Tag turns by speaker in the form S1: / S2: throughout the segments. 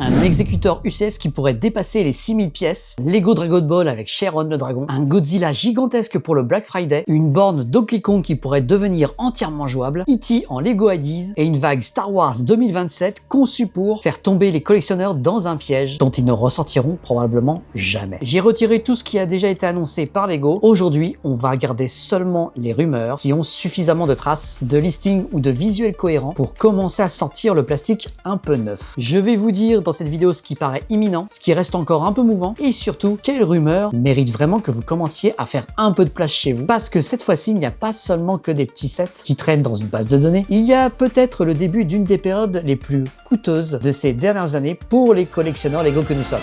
S1: un exécuteur UCS qui pourrait dépasser les 6000 pièces, Lego Dragon Ball avec Shenron le dragon, un Godzilla gigantesque pour le Black Friday, une borne Donkey Kong qui pourrait devenir entièrement jouable, E.T. en Lego IDs et une vague Star Wars 2027 conçue pour faire tomber les collectionneurs dans un piège dont ils ne ressortiront probablement jamais. J'ai retiré tout ce qui a déjà été annoncé par Lego. Aujourd'hui, on va garder seulement les rumeurs qui ont suffisamment de traces, de listing ou de visuels cohérents pour commencer à sortir le plastique un peu neuf. Je vais vous dire dans cette vidéo ce qui paraît imminent, ce qui reste encore un peu mouvant et surtout quelles rumeurs méritent vraiment que vous commenciez à faire un peu de place chez vous, parce que cette fois-ci il n'y a pas seulement que des petits sets qui traînent dans une base de données, il y a peut-être le début d'une des périodes les plus coûteuses de ces dernières années pour les collectionneurs Lego que nous sommes.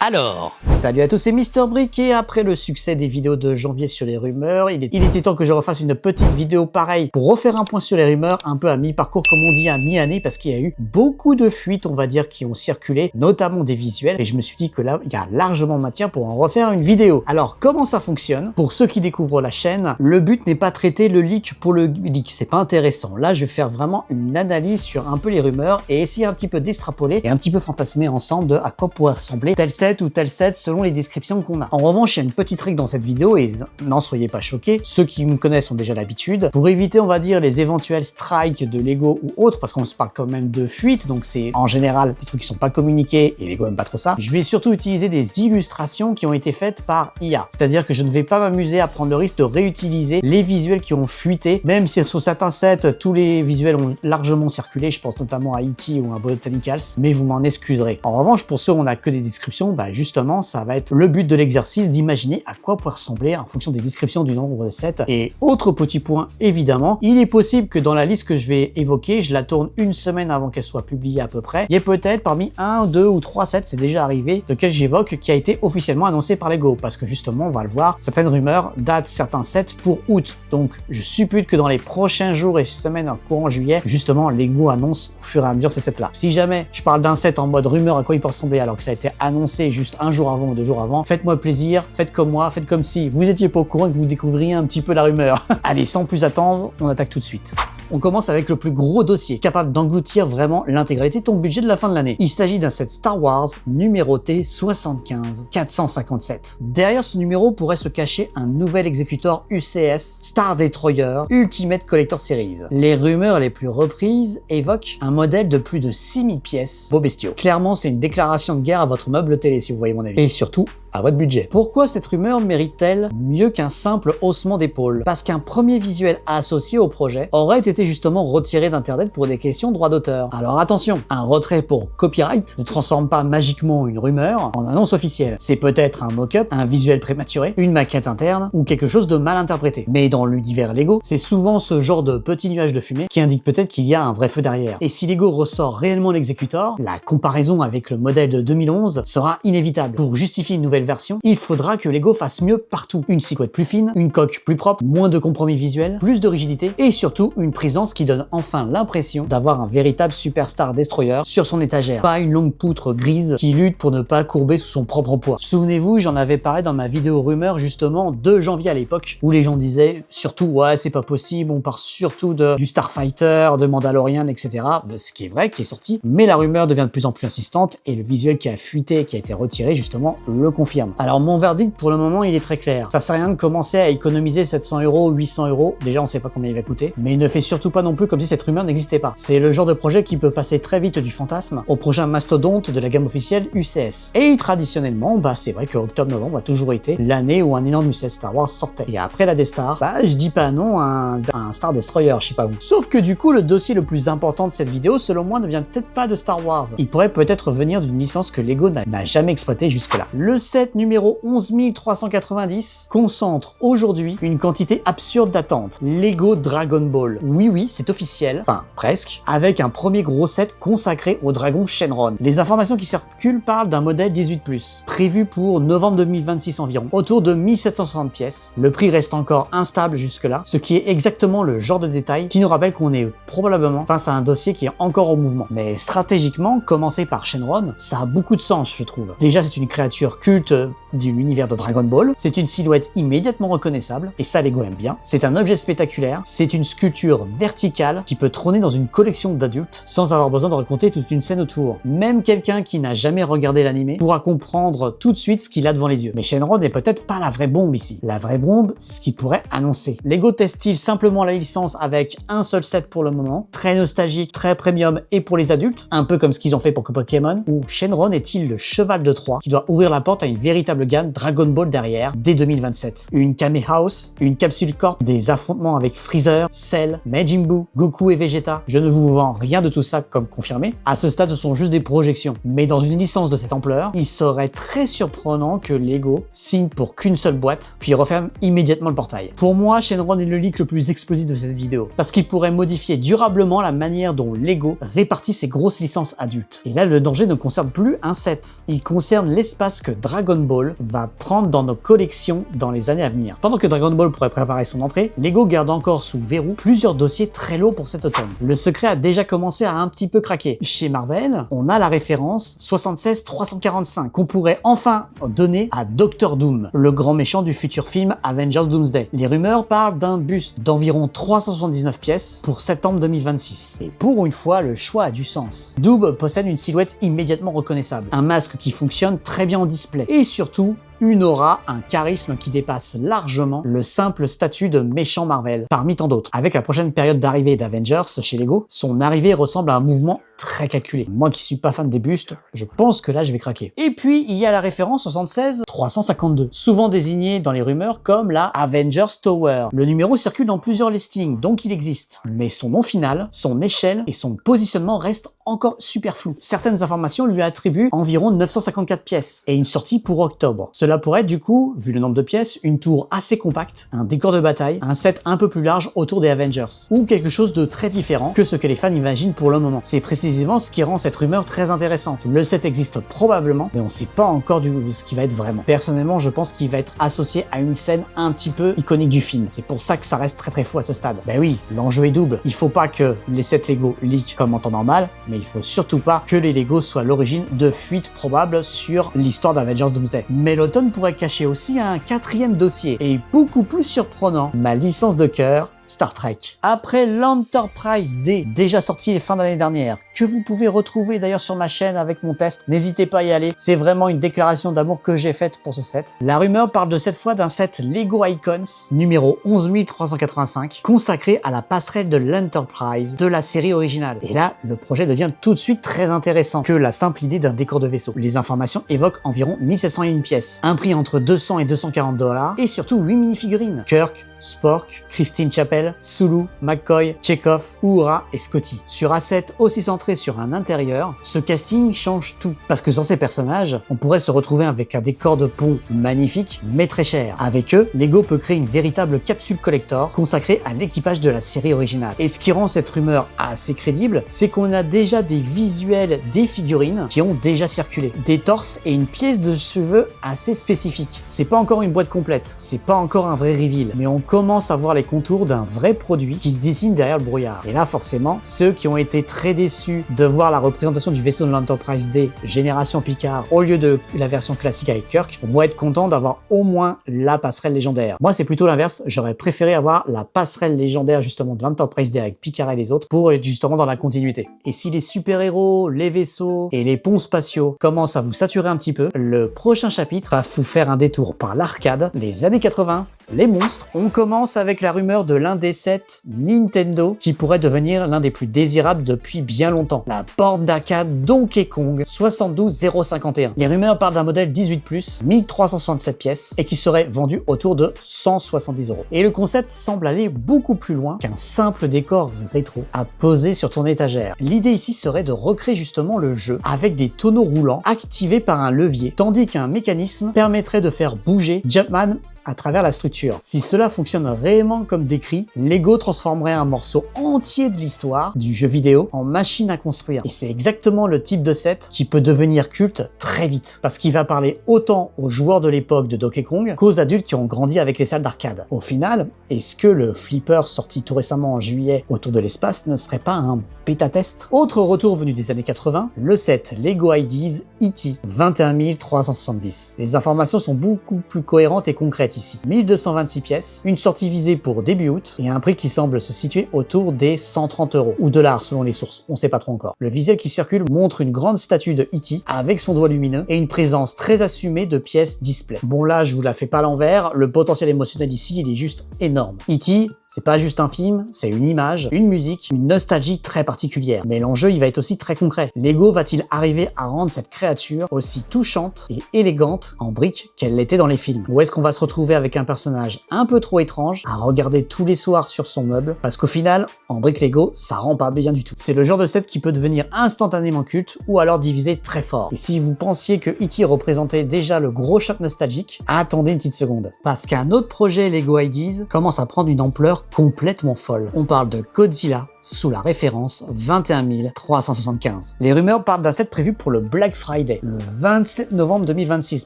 S1: Alors, salut à tous, c'est MrBrick et après le succès des vidéos de janvier sur les rumeurs, il était temps que je refasse une petite vidéo pareille pour refaire un point sur les rumeurs, un peu à mi-parcours comme on dit, à mi-année, parce qu'il y a eu beaucoup de fuites, on va dire, qui ont circulé, notamment des visuels, et je me suis dit que là, il y a largement matière pour en refaire une vidéo. Alors, comment ça fonctionne? Pour ceux qui découvrent la chaîne, le but n'est pas de traiter le leak pour le leak, c'est pas intéressant. Là, je vais faire vraiment une analyse sur un peu les rumeurs et essayer un petit peu d'extrapoler et un petit peu fantasmer ensemble de à quoi pourrait ressembler tel set ou tel set selon les descriptions qu'on a. En revanche, il y a une petite règle dans cette vidéo et n'en soyez pas choqués, ceux qui me connaissent ont déjà l'habitude. Pour éviter, on va dire, les éventuels strikes de Lego ou autres, parce qu'on se parle quand même de fuite, donc c'est en général des trucs qui sont pas communiqués et Lego aime pas trop ça, je vais surtout utiliser des illustrations qui ont été faites par IA. C'est-à-dire que je ne vais pas m'amuser à prendre le risque de réutiliser les visuels qui ont fuité, même si sur certains sets, tous les visuels ont largement circulé, je pense notamment à E.T. ou à Botanicals, mais vous m'en excuserez. En revanche, pour ceux où on n'a que des descriptions, bah justement, ça va être le but de l'exercice d'imaginer à quoi pourrait ressembler en fonction des descriptions du nombre de sets. Et autre petit point, évidemment, il est possible que dans la liste que je vais évoquer, je la tourne une semaine avant qu'elle soit publiée à peu près, il y ait peut-être parmi 1, 2 ou 3 sets, c'est déjà arrivé, lequel j'évoque, qui a été officiellement annoncé par Lego, parce que justement, on va le voir, certaines rumeurs datent certains sets pour août. Donc, je suppute que dans les prochains jours et semaines en courant juillet, justement, Lego annonce au fur et à mesure ces sets-là. Si jamais je parle d'un set en mode rumeur à quoi il peut ressembler alors que ça a été annoncé juste un jour avant ou 2 jours avant, faites-moi plaisir, faites comme moi, faites comme si vous étiez pas au courant et que vous découvriez un petit peu la rumeur. Allez, sans plus attendre, on attaque tout de suite. On commence avec le plus gros dossier, capable d'engloutir vraiment l'intégralité de ton budget de la fin de l'année. Il s'agit d'un set Star Wars numéroté 75457. Derrière ce numéro pourrait se cacher un nouvel exécuteur UCS Star Destroyer Ultimate Collector Series. Les rumeurs les plus reprises évoquent un modèle de plus de 6000 pièces, beaux bestiaux. Clairement, c'est une déclaration de guerre à votre meuble télé si vous voyez mon avis. Et surtout, à votre budget. Pourquoi cette rumeur mérite-t-elle mieux qu'un simple haussement d'épaule? Parce qu'un premier visuel associé au projet aurait été justement retiré d'internet pour des questions de droit d'auteur. Alors attention, un retrait pour copyright ne transforme pas magiquement une rumeur en annonce officielle. C'est peut-être un mock-up, un visuel prématuré, une maquette interne ou quelque chose de mal interprété. Mais dans l'univers Lego, c'est souvent ce genre de petit nuage de fumée qui indique peut-être qu'il y a un vrai feu derrière. Et si Lego ressort réellement l'exécuteur, la comparaison avec le modèle de 2011 sera inévitable. Pour justifier une nouvelle version, il faudra que Lego fasse mieux partout. Une silhouette plus fine, une coque plus propre, moins de compromis visuels, plus de rigidité et surtout une présence qui donne enfin l'impression d'avoir un véritable Superstar Destroyer sur son étagère. Pas une longue poutre grise qui lutte pour ne pas courber sous son propre poids. Souvenez-vous, j'en avais parlé dans ma vidéo rumeur justement de janvier à l'époque où les gens disaient surtout ouais c'est pas possible, on part surtout du Starfighter, de Mandalorian, etc. Ce qui est vrai, qui est sorti, mais la rumeur devient de plus en plus insistante et le visuel qui a fuité, qui a été retiré justement, le confirme. Alors mon verdict pour le moment il est très clair. Ça sert à rien de commencer à économiser 700 €, 800 €, déjà on sait pas combien il va coûter, mais il ne fait surtout pas non plus comme si cette rumeur n'existait pas. C'est le genre de projet qui peut passer très vite du fantasme au prochain mastodonte de la gamme officielle UCS. Et traditionnellement, bah c'est vrai que octobre-novembre a toujours été l'année où un énorme UCS Star Wars sortait. Et après la Death Star, bah je dis pas non à un Star Destroyer, je sais pas vous. Sauf que du coup le dossier le plus important de cette vidéo selon moi ne vient peut-être pas de Star Wars. Il pourrait peut-être venir d'une licence que Lego n'a jamais exploitée jusque-là. Le set numéro 11390 concentre aujourd'hui une quantité absurde d'attentes. Lego Dragon Ball. Oui, c'est officiel, enfin presque, avec un premier gros set consacré au dragon Shenron. Les informations qui circulent parlent d'un modèle 18+, prévu pour novembre 2026 environ, autour de 1760 pièces. Le prix reste encore instable jusque-là, ce qui est exactement le genre de détail qui nous rappelle qu'on est probablement face à un dossier qui est encore en mouvement. Mais stratégiquement, commencer par Shenron, ça a beaucoup de sens, je trouve. Déjà, c'est une créature culte de l'univers de Dragon Ball. C'est une silhouette immédiatement reconnaissable, et ça Lego aime bien. C'est un objet spectaculaire, c'est une sculpture verticale qui peut trôner dans une collection d'adultes sans avoir besoin de raconter toute une scène autour. Même quelqu'un qui n'a jamais regardé l'anime pourra comprendre tout de suite ce qu'il a devant les yeux. Mais Shenron n'est peut-être pas la vraie bombe ici. La vraie bombe, c'est ce qu'il pourrait annoncer. Lego teste-t-il simplement la licence avec un seul set pour le moment, très nostalgique, très premium et pour les adultes, un peu comme ce qu'ils ont fait pour Pokémon, ou Shenron est-il le cheval de Troie qui doit ouvrir la porte à une véritable gamme Dragon Ball derrière dès 2027. Une Kame House, une Capsule Corp, des affrontements avec Freezer, Cell, Majin Buu, Goku et Vegeta. Je ne vous vends rien de tout ça comme confirmé. À ce stade, ce sont juste des projections. Mais dans une licence de cette ampleur, il serait très surprenant que Lego signe pour qu'une seule boîte, puis referme immédiatement le portail. Pour moi, Shenron est le leak le plus explosif de cette vidéo, parce qu'il pourrait modifier durablement la manière dont Lego répartit ses grosses licences adultes. Et là, le danger ne concerne plus un set. Il concerne l'espace que Dragon Ball va prendre dans nos collections dans les années à venir. Pendant que Dragon Ball pourrait préparer son entrée, Lego garde encore sous verrou plusieurs dossiers très lourds pour cet automne. Le secret a déjà commencé à un petit peu craquer. Chez Marvel, on a la référence 76-345 qu'on pourrait enfin donner à Doctor Doom, le grand méchant du futur film Avengers Doomsday. Les rumeurs parlent d'un buste d'environ 379 pièces pour septembre 2026. Et pour une fois, le choix a du sens. Doom possède une silhouette immédiatement reconnaissable, un masque qui fonctionne très bien en display, et surtout, une aura, un charisme qui dépasse largement le simple statut de méchant Marvel, parmi tant d'autres. Avec la prochaine période d'arrivée d'Avengers chez Lego, son arrivée ressemble à un mouvement très calculé. Moi qui suis pas fan des bustes, je pense que là je vais craquer. Et puis il y a la référence 76-352, souvent désignée dans les rumeurs comme la Avengers Tower. Le numéro circule dans plusieurs listings, donc il existe. Mais son nom final, son échelle et son positionnement restent encore super flous. Certaines informations lui attribuent environ 954 pièces et une sortie pour octobre. Cela pourrait être du coup, vu le nombre de pièces, une tour assez compacte, un décor de bataille, un set un peu plus large autour des Avengers, ou quelque chose de très différent que ce que les fans imaginent pour le moment. C'est précisément ce qui rend cette rumeur très intéressante. Le set existe probablement, mais on sait pas encore ce qui va être vraiment. Personnellement, je pense qu'il va être associé à une scène un petit peu iconique du film. C'est pour ça que ça reste très très fou à ce stade. Ben oui, l'enjeu est double. Il faut pas que les sets Lego leak comme en temps normal, mais il faut surtout pas que les Lego soient l'origine de fuites probables sur l'histoire d'Avengers Doomsday. Mais l'automne pourrait cacher aussi un quatrième dossier, et beaucoup plus surprenant, ma licence de cœur, Star Trek. Après l'Enterprise D, déjà sorti fin d'année dernière, que vous pouvez retrouver d'ailleurs sur ma chaîne avec mon test, n'hésitez pas à y aller, c'est vraiment une déclaration d'amour que j'ai faite pour ce set. La rumeur parle de cette fois d'un set Lego Icons, numéro 11385, consacré à la passerelle de l'Enterprise de la série originale. Et là, le projet devient tout de suite très intéressant que la simple idée d'un décor de vaisseau. Les informations évoquent environ 1701 pièces, un prix entre 200 et 240 $, et surtout 8 minifigurines. Kirk, Spork, Christine Chapel, Sulu, McCoy, Chekhov, Uhura et Scotty. Sur A7 aussi centré sur un intérieur, ce casting change tout. Parce que sans ces personnages, on pourrait se retrouver avec un décor de pont magnifique, mais très cher. Avec eux, Lego peut créer une véritable capsule collector consacrée à l'équipage de la série originale. Et ce qui rend cette rumeur assez crédible, c'est qu'on a déjà des visuels des figurines qui ont déjà circulé. Des torses et une pièce de cheveux assez spécifique. C'est pas encore une boîte complète, c'est pas encore un vrai reveal, mais on commence à voir les contours d'un vrai produit qui se dessine derrière le brouillard. Et là, forcément, ceux qui ont été très déçus de voir la représentation du vaisseau de l'Enterprise D Génération Picard au lieu de la version classique avec Kirk vont être contents d'avoir au moins la passerelle légendaire. Moi, c'est plutôt l'inverse. J'aurais préféré avoir la passerelle légendaire justement de l'Enterprise D avec Picard et les autres pour être justement dans la continuité. Et si les super-héros, les vaisseaux et les ponts spatiaux commencent à vous saturer un petit peu, le prochain chapitre va vous faire un détour par l'arcade, les années 80, les monstres. On commence avec la rumeur de l'un des sets Nintendo qui pourrait devenir l'un des plus désirables depuis bien longtemps. La borne d'arcade Donkey Kong 72051. Les rumeurs parlent d'un modèle 18+, 1367 pièces et qui serait vendu autour de 170 €. Et le concept semble aller beaucoup plus loin qu'un simple décor rétro à poser sur ton étagère. L'idée ici serait de recréer justement le jeu avec des tonneaux roulants activés par un levier, tandis qu'un mécanisme permettrait de faire bouger Jumpman à travers la structure. Si cela fonctionne réellement comme décrit, Lego transformerait un morceau entier de l'histoire du jeu vidéo en machine à construire. Et c'est exactement le type de set qui peut devenir culte très vite, parce qu'il va parler autant aux joueurs de l'époque de Donkey Kong qu'aux adultes qui ont grandi avec les salles d'arcade. Au final, est-ce que le flipper sorti tout récemment en juillet autour de l'espace ne serait pas un bêta-test? Autre retour venu des années 80, le set Lego Ideas E.T. 21 370. Les informations sont beaucoup plus cohérentes et concrètes ici. 1226 pièces, une sortie visée pour début août et un prix qui semble se situer autour des 130 € ou dollars selon les sources, on sait pas trop encore. Le visuel qui circule montre une grande statue de E.T. avec son doigt lumineux et une présence très assumée de pièces display. Bon là, je vous la fais pas à l'envers, le potentiel émotionnel ici, il est juste énorme. E.T., c'est pas juste un film, c'est une image, une musique, une nostalgie très particulière. Mais l'enjeu, il va être aussi très concret. Lego va-t-il arriver à rendre cette créature aussi touchante et élégante en briques qu'elle l'était dans les films? Ou est-ce qu'on va se retrouver avec un personnage un peu trop étrange à regarder tous les soirs sur son meuble? Parce qu'au final, en briques Lego, ça rend pas bien du tout. C'est le genre de set qui peut devenir instantanément culte ou alors diviser très fort. Et si vous pensiez que E.T. représentait déjà le gros choc nostalgique, attendez une petite seconde. Parce qu'un autre projet Lego Ideas commence à prendre une ampleur complètement folle. On parle de Godzilla sous la référence 21 375. Les rumeurs parlent d'un set prévu pour le Black Friday, le 27 novembre 2026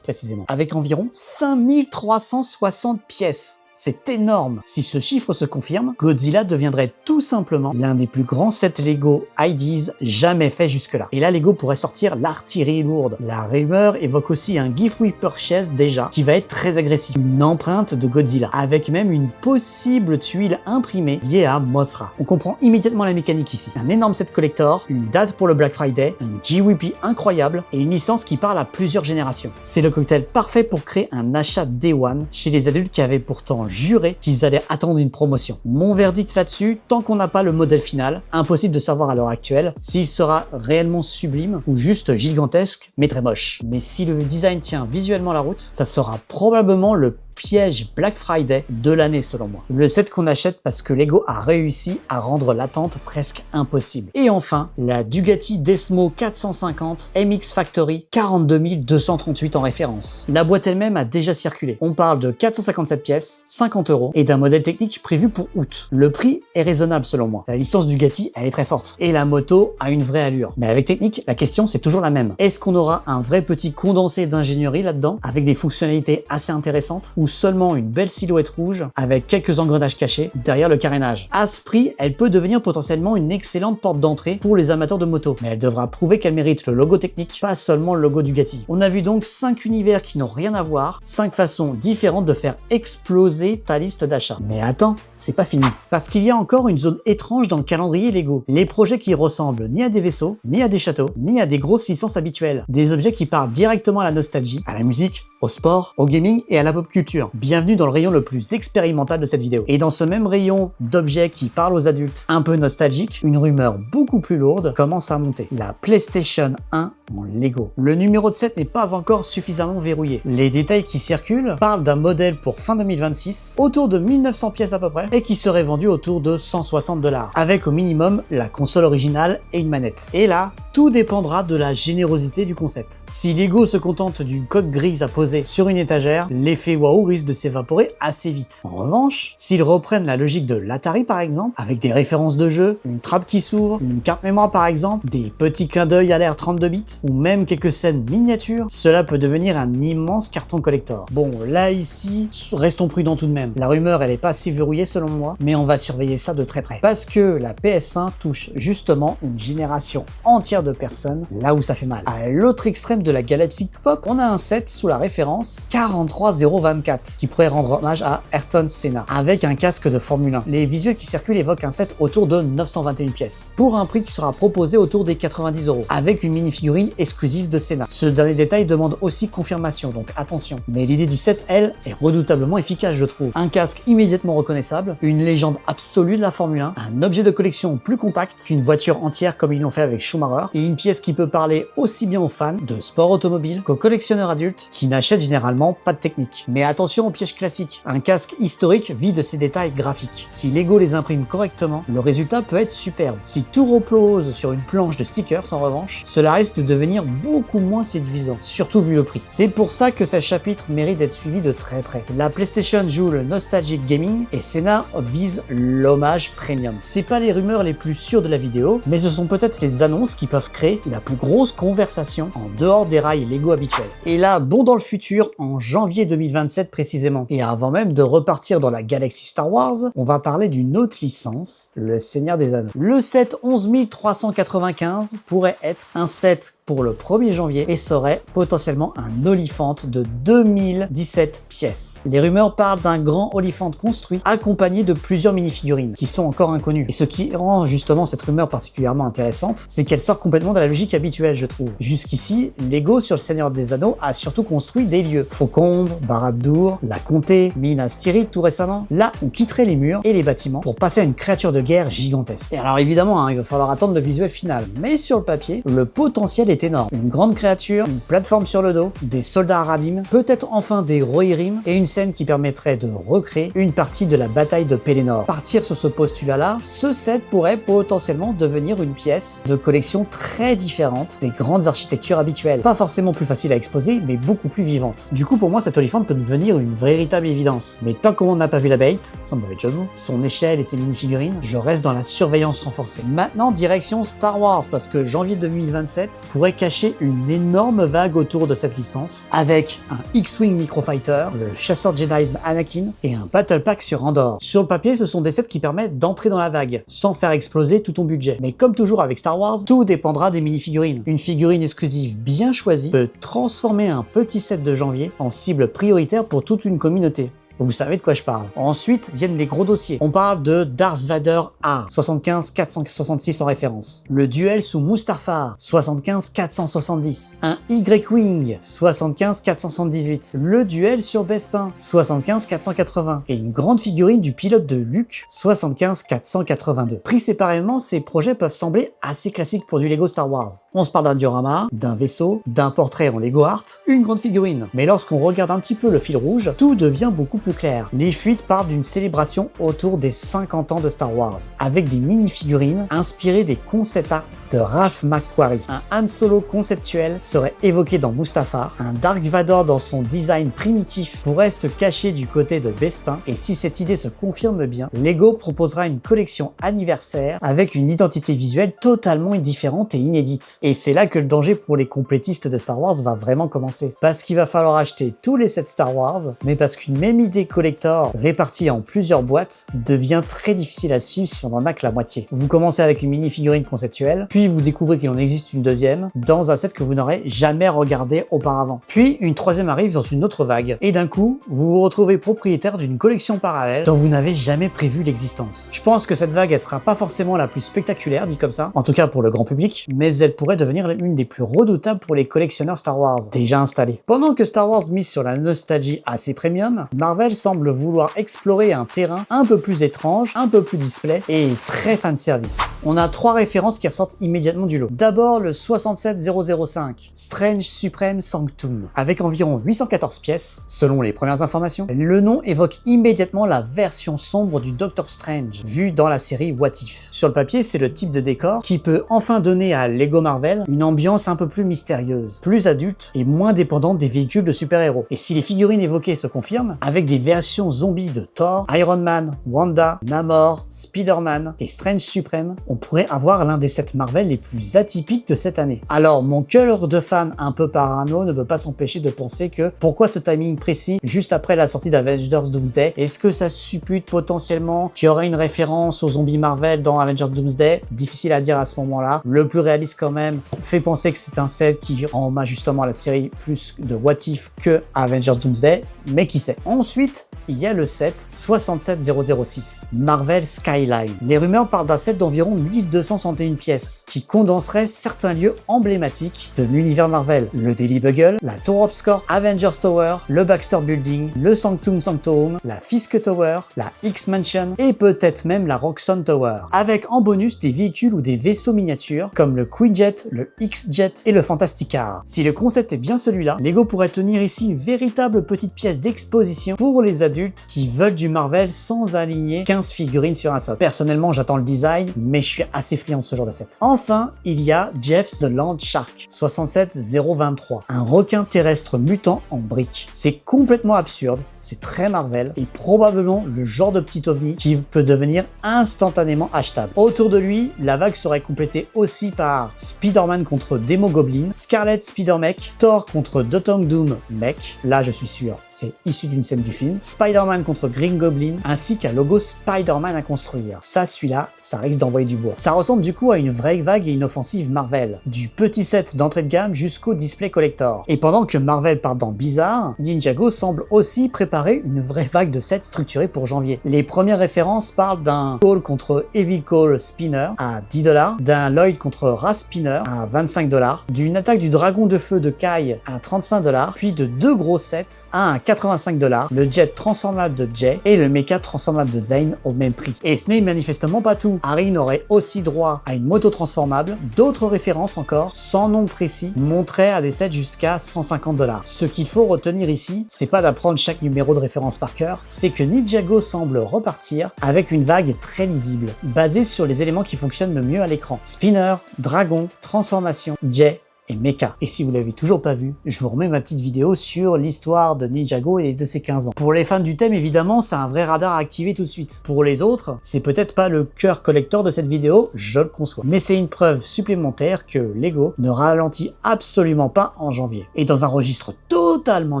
S1: précisément, avec environ 5360 pièces. C'est énorme. Si ce chiffre se confirme, Godzilla deviendrait tout simplement l'un des plus grands sets Lego Ideas jamais fait jusque-là. Et là, Lego pourrait sortir l'artillerie lourde. La rumeur évoque aussi un Gift with Purchase déjà, qui va être très agressif. Une empreinte de Godzilla, avec même une possible tuile imprimée liée à Mothra. On comprend immédiatement la mécanique ici. Un énorme set collector, une date pour le Black Friday, un GWP incroyable et une licence qui parle à plusieurs générations. C'est le cocktail parfait pour créer un achat Day One chez les adultes qui avaient pourtant juré qu'ils allaient attendre une promotion. Mon verdict là-dessus, tant qu'on n'a pas le modèle final, impossible de savoir à l'heure actuelle s'il sera réellement sublime ou juste gigantesque mais très moche. Mais si le design tient visuellement la route, ça sera probablement le piège Black Friday de l'année selon moi. Le set qu'on achète parce que Lego a réussi à rendre l'attente presque impossible. Et enfin, la Bugatti Desmo 450 MX Factory 42 238 en référence. La boîte elle-même a déjà circulé. On parle de 457 pièces, 50 € et d'un modèle technique prévu pour août. Le prix est raisonnable selon moi. La licence Bugatti, elle est très forte. Et la moto a une vraie allure. Mais avec technique, la question c'est toujours la même. Est-ce qu'on aura un vrai petit condensé d'ingénierie là-dedans, avec des fonctionnalités assez intéressantes, ou seulement une belle silhouette rouge avec quelques engrenages cachés derrière le carénage? À ce prix, elle peut devenir potentiellement une excellente porte d'entrée pour les amateurs de moto, mais elle devra prouver qu'elle mérite le logo technique, pas seulement le logo Bugatti. On a vu donc 5 univers qui n'ont rien à voir, 5 façons différentes de faire exploser ta liste d'achats. Mais attends, c'est pas fini. Parce qu'il y a encore une zone étrange dans le calendrier Lego. Les projets qui ressemblent ni à des vaisseaux, ni à des châteaux, ni à des grosses licences habituelles. Des objets qui parlent directement à la nostalgie, à la musique, au sport, au gaming et à la pop culture. Bienvenue dans le rayon le plus expérimental de cette vidéo. Et dans ce même rayon d'objets qui parlent aux adultes, un peu nostalgiques, une rumeur beaucoup plus lourde commence à monter. La PlayStation 1 en Lego. Le numéro de set n'est pas encore suffisamment verrouillé. Les détails qui circulent parlent d'un modèle pour fin 2026, autour de 1900 pièces à peu près, et qui serait vendu autour de 160 $, avec au minimum la console originale et une manette. Et là, tout dépendra de la générosité du concept. Si Lego se contente d'une coque grise à poser sur une étagère, l'effet waouh risque de s'évaporer assez vite. En revanche, s'ils reprennent la logique de l'Atari par exemple, avec des références de jeu, une trappe qui s'ouvre, une carte mémoire par exemple, des petits clins d'œil à l'ère 32 bits, ou même quelques scènes miniatures, cela peut devenir un immense carton collector. Bon, là ici, restons prudents tout de même. La rumeur elle est pas si verrouillée selon moi, mais on va surveiller ça de très près. Parce que la PS1 touche justement une génération entière de personnes, là où ça fait mal. À l'autre extrême de la galaxie pop, on a un set sous la référence 43024, qui pourrait rendre hommage à Ayrton Senna, avec un casque de Formule 1. Les visuels qui circulent évoquent un set autour de 921 pièces, pour un prix qui sera proposé autour des 90 €, avec une mini-figurine exclusive de Senna. Ce dernier détail demande aussi confirmation, donc attention. Mais l'idée du set, elle, est redoutablement efficace, je trouve. Un casque immédiatement reconnaissable, une légende absolue de la Formule 1, un objet de collection plus compact qu'une voiture entière comme ils l'ont fait avec Schumacher, et une pièce qui peut parler aussi bien aux fans de sport automobile qu'aux collectionneurs adultes qui n'achètent généralement pas de technique. Mais attention au piège classique, un casque historique vit de ses détails graphiques. Si Lego les imprime correctement, le résultat peut être superbe. Si tout repose sur une planche de stickers en revanche, cela risque de devenir beaucoup moins séduisant, surtout vu le prix. C'est pour ça que ce chapitre mérite d'être suivi de très près. La PlayStation joue le nostalgic gaming et Sena vise l'hommage premium. C'est pas les rumeurs les plus sûres de la vidéo, mais ce sont peut-être les annonces qui peuvent créer la plus grosse conversation en dehors des rails Lego habituels. Et là, bon dans le futur, en janvier 2027 précisément. Et avant même de repartir dans la galaxie Star Wars, on va parler d'une autre licence, le Seigneur des Anneaux. Le set 11395 pourrait être un set pour le 1er janvier et serait potentiellement un Oliphant de 2017 pièces. Les rumeurs parlent d'un grand Oliphant construit accompagné de plusieurs mini-figurines qui sont encore inconnues. Et ce qui rend justement cette rumeur particulièrement intéressante, c'est qu'elle sort complètement de la logique habituelle, je trouve. Jusqu'ici, Lego sur le Seigneur des Anneaux a surtout construit des lieux. Faucombe, Barad-dûr, la Comté, Minas Tirith tout récemment. Là, on quitterait les murs et les bâtiments pour passer à une créature de guerre gigantesque. Et alors évidemment, il va falloir attendre le visuel final. Mais sur le papier, le potentiel est énorme. Une grande créature, une plateforme sur le dos, des soldats Aradim, peut-être enfin des Rohirrim et une scène qui permettrait de recréer une partie de la bataille de Pelennor. Partir sur ce postulat-là, ce set pourrait potentiellement devenir une pièce de collection très différente des grandes architectures habituelles. Pas forcément plus facile à exposer, mais beaucoup plus vivante. Du coup, pour moi, cet Oliphant peut devenir une véritable évidence. Mais tant qu'on n'a pas vu la bête, sans mauvais jeu de mots, son échelle et ses mini-figurines, je reste dans la surveillance renforcée. Maintenant, direction Star Wars, parce que janvier 2027 pourrait cacher une énorme vague autour de cette licence, avec un X-Wing Microfighter, le chasseur Jedi Anakin et un Battle Pack sur Andorre. Sur le papier, ce sont des sets qui permettent d'entrer dans la vague, sans faire exploser tout ton budget. Mais comme toujours avec Star Wars, tout dépendra des mini-figurines. Une figurine exclusive bien choisie peut transformer un petit set de janvier en cible prioritaire pour toute une communauté. Vous savez de quoi je parle. Ensuite viennent les gros dossiers. On parle de Darth Vader A, 75-466 en référence. Le duel sous Mustafar, 75-470. Un Y-Wing, 75-478. Le duel sur Bespin, 75-480. Et une grande figurine du pilote de Luke, 75-482. Pris séparément, ces projets peuvent sembler assez classiques pour du Lego Star Wars. On se parle d'un diorama, d'un vaisseau, d'un portrait en Lego Art, une grande figurine. Mais lorsqu'on regarde un petit peu le fil rouge, tout devient beaucoup plus clair. Les fuites partent d'une célébration autour des 50 ans de Star Wars, avec des mini-figurines inspirées des concept art de Ralph McQuarrie. Un Han Solo conceptuel serait évoqué dans Mustafar, un Dark Vador dans son design primitif pourrait se cacher du côté de Bespin, et si cette idée se confirme bien, Lego proposera une collection anniversaire avec une identité visuelle totalement différente et inédite. Et c'est là que le danger pour les complétistes de Star Wars va vraiment commencer. Parce qu'il va falloir acheter tous les sets Star Wars, mais parce qu'une même idée collector répartie en plusieurs boîtes devient très difficile à suivre si on en a que la moitié. Vous commencez avec une mini-figurine conceptuelle, puis vous découvrez qu'il en existe une deuxième dans un set que vous n'aurez jamais regardé auparavant. Puis une troisième arrive dans une autre vague, et d'un coup, vous vous retrouvez propriétaire d'une collection parallèle dont vous n'avez jamais prévu l'existence. Je pense que cette vague, elle sera pas forcément la plus spectaculaire, dit comme ça, en tout cas pour le grand public, mais elle pourrait devenir une des plus redoutables pour les collectionneurs Star Wars, déjà installés. Pendant que Star Wars mise sur la nostalgie assez premium, Marvel semble vouloir explorer un terrain un peu plus étrange, un peu plus display et très fanservice. On a trois références qui ressortent immédiatement du lot. D'abord le 67005, Strange Supreme Sanctum, avec environ 814 pièces, selon les premières informations. Le nom évoque immédiatement la version sombre du Doctor Strange, vu dans la série What If. Sur le papier, c'est le type de décor qui peut enfin donner à Lego Marvel une ambiance un peu plus mystérieuse, plus adulte et moins dépendante des véhicules de super-héros. Et si les figurines évoquées se confirment, avec des versions zombies de Thor, Iron Man, Wanda, Namor, Spider-Man et Strange Supreme, on pourrait avoir l'un des sets Marvel les plus atypiques de cette année. Alors, mon cœur de fan un peu parano ne peut pas s'empêcher de penser que pourquoi ce timing précis juste après la sortie d'Avengers Doomsday? Est-ce que ça suppute potentiellement qu'il y aurait une référence aux zombies Marvel dans Avengers Doomsday? Difficile à dire à ce moment-là. Le plus réaliste quand même fait penser que c'est un set qui rend hommage justement à la série plus de What If que à Avengers Doomsday, mais qui sait. Ensuite, Ensuite, il y a le set 67006, Marvel Skyline. Les rumeurs parlent d'un set d'environ 1261 pièces, qui condenserait certains lieux emblématiques de l'univers Marvel. Le Daily Bugle, la Tour Obscure, Avengers Tower, le Baxter Building, le Sanctum Sanctorum, la Fisk Tower, la X-Mansion et peut-être même la Roxxon Tower. Avec en bonus des véhicules ou des vaisseaux miniatures comme le Quinjet, le X-Jet et le Fantastic Car. Si le concept est bien celui-là, LEGO pourrait tenir ici une véritable petite pièce d'exposition pour les adultes qui veulent du Marvel sans aligner 15 figurines sur un socle. Personnellement, j'attends le design, mais je suis assez friand de ce genre de set. Enfin, il y a Jeff the Land Shark 67023, un requin terrestre mutant en briques. C'est complètement absurde, c'est très Marvel et probablement le genre de petit ovni qui peut devenir instantanément achetable. Autour de lui, la vague serait complétée aussi par Spider-Man contre Demogoblin, Scarlet Spider-Mech, Thor contre Dotong Doom Mech, là je suis sûr, c'est issu d'une scène du film, Spider-Man contre Green Goblin, ainsi qu'un logo Spider-Man à construire. Ça, celui-là, ça risque d'envoyer du bois. Ça ressemble du coup à une vraie vague et une offensive Marvel, du petit set d'entrée de gamme jusqu'au display collector. Et pendant que Marvel part dans Bizarre, Ninjago semble aussi préparer une vraie vague de sets structurés pour janvier. Les premières références parlent d'un Cole contre Evil Cole Spinner à 10$, d'un Lloyd contre Raz Spinner à 25$, d'une attaque du dragon de feu de Kai à 35$, puis de deux gros sets à 85$, le jet transformable de Jay et le mecha transformable de Zane au même prix. Et ce n'est manifestement pas tout. Harry aurait aussi droit à une moto transformable, d'autres références encore, sans nom précis, montraient à des sets jusqu'à 150$. Ce qu'il faut retenir ici, c'est pas d'apprendre chaque numéro de référence par cœur, c'est que Ninjago semble repartir avec une vague très lisible, basée sur les éléments qui fonctionnent le mieux à l'écran. Spinner, dragon, transformation, Jay et Mecha. Et si vous l'avez toujours pas vu, je vous remets ma petite vidéo sur l'histoire de Ninjago et de ses 15 ans. Pour les fans du thème, évidemment, c'est un vrai radar à activer tout de suite. Pour les autres, c'est peut-être pas le cœur collector de cette vidéo, je le conçois. Mais c'est une preuve supplémentaire que LEGO ne ralentit absolument pas en janvier. Et dans un registre totalement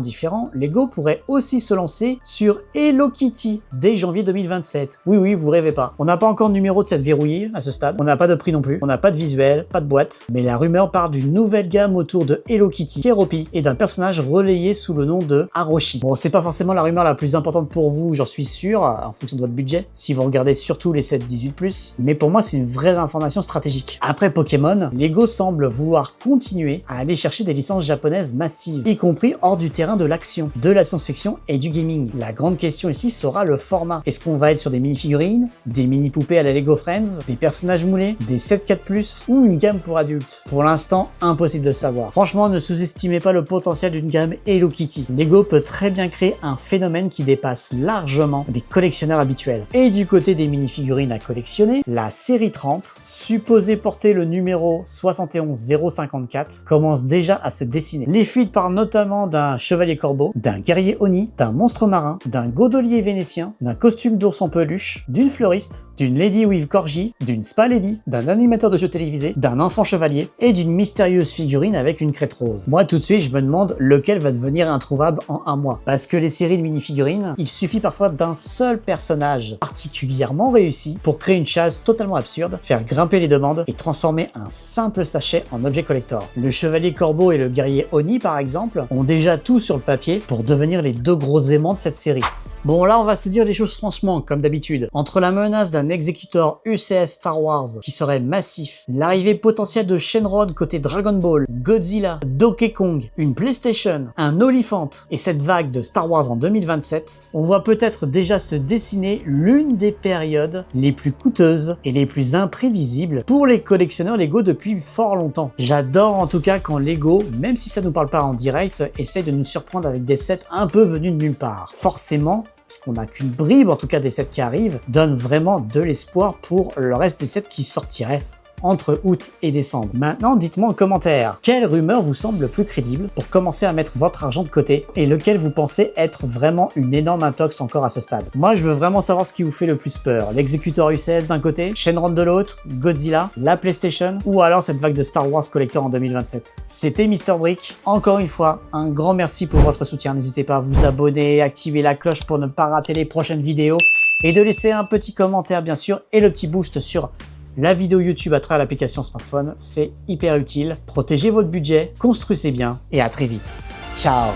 S1: différent, LEGO pourrait aussi se lancer sur Hello Kitty dès janvier 2027. Oui, oui, vous rêvez pas. On n'a pas encore de numéro de cette verrouillée à ce stade, on n'a pas de prix non plus, on n'a pas de visuel, pas de boîte, mais la rumeur part d'une nouvelle gamme autour de Hello Kitty, Keroppi et d'un personnage relayé sous le nom de Haroshi. Bon, c'est pas forcément la rumeur la plus importante pour vous, j'en suis sûr, en fonction de votre budget, si vous regardez surtout les sets 18+, mais pour moi c'est une vraie information stratégique. Après Pokémon, LEGO semble vouloir continuer à aller chercher des licences japonaises massives, y compris hors du terrain de l'action, de la science-fiction et du gaming. La grande question ici sera le format. Est-ce qu'on va être sur des mini-figurines, des mini-poupées à la Lego Friends, des personnages moulés, des sets 4+, ou une gamme pour adultes? Pour l'instant, impossible de savoir. Franchement, ne sous-estimez pas le potentiel d'une gamme Hello Kitty. LEGO peut très bien créer un phénomène qui dépasse largement les collectionneurs habituels. Et du côté des mini-figurines à collectionner, la série 30, supposée porter le numéro 71054, commence déjà à se dessiner. Les fuites parlent notamment d'un chevalier corbeau, d'un guerrier Oni, d'un monstre marin, d'un godolier vénitien, d'un costume d'ours en peluche, d'une fleuriste, d'une lady with corgi, d'une spa lady, d'un animateur de jeux télévisés, d'un enfant chevalier et d'une mystérieuse figurine avec une crête rose. Moi tout de suite je me demande lequel va devenir introuvable en un mois. Parce que les séries de mini-figurines, il suffit parfois d'un seul personnage particulièrement réussi pour créer une chasse totalement absurde, faire grimper les demandes et transformer un simple sachet en objet collector. Le chevalier corbeau et le guerrier Oni par exemple ont déjà tout sur le papier pour devenir les deux gros aimants de cette série. Bon là on va se dire les choses franchement comme d'habitude. Entre la menace d'un exécuteur UCS Star Wars qui serait massif, l'arrivée potentielle de Shenron côté Dragon Ball, Godzilla, Donkey Kong, une PlayStation, un Oliphant et cette vague de Star Wars en 2027, on voit peut-être déjà se dessiner l'une des périodes les plus coûteuses et les plus imprévisibles pour les collectionneurs LEGO depuis fort longtemps. J'adore en tout cas quand LEGO, même si ça nous parle pas en direct, essaye de nous surprendre avec des sets un peu venus de nulle part. Forcément, parce qu'on n'a qu'une bribe, en tout cas des sets qui arrivent, donne vraiment de l'espoir pour le reste des sets qui sortiraient entre août et décembre. Maintenant, dites-moi en commentaire, quelle rumeur vous semble le plus crédible pour commencer à mettre votre argent de côté et lequel vous pensez être vraiment une énorme intox encore à ce stade. Moi, je veux vraiment savoir ce qui vous fait le plus peur. L'exécuteur UCS d'un côté, Shenron de l'autre, Godzilla, la PlayStation ou alors cette vague de Star Wars Collector en 2027. C'était Mr Brick. Encore une fois, un grand merci pour votre soutien. N'hésitez pas à vous abonner, activer la cloche pour ne pas rater les prochaines vidéos et de laisser un petit commentaire bien sûr et le petit boost sur la vidéo YouTube à travers l'application smartphone, c'est hyper utile. Protégez votre budget, construisez bien et à très vite. Ciao!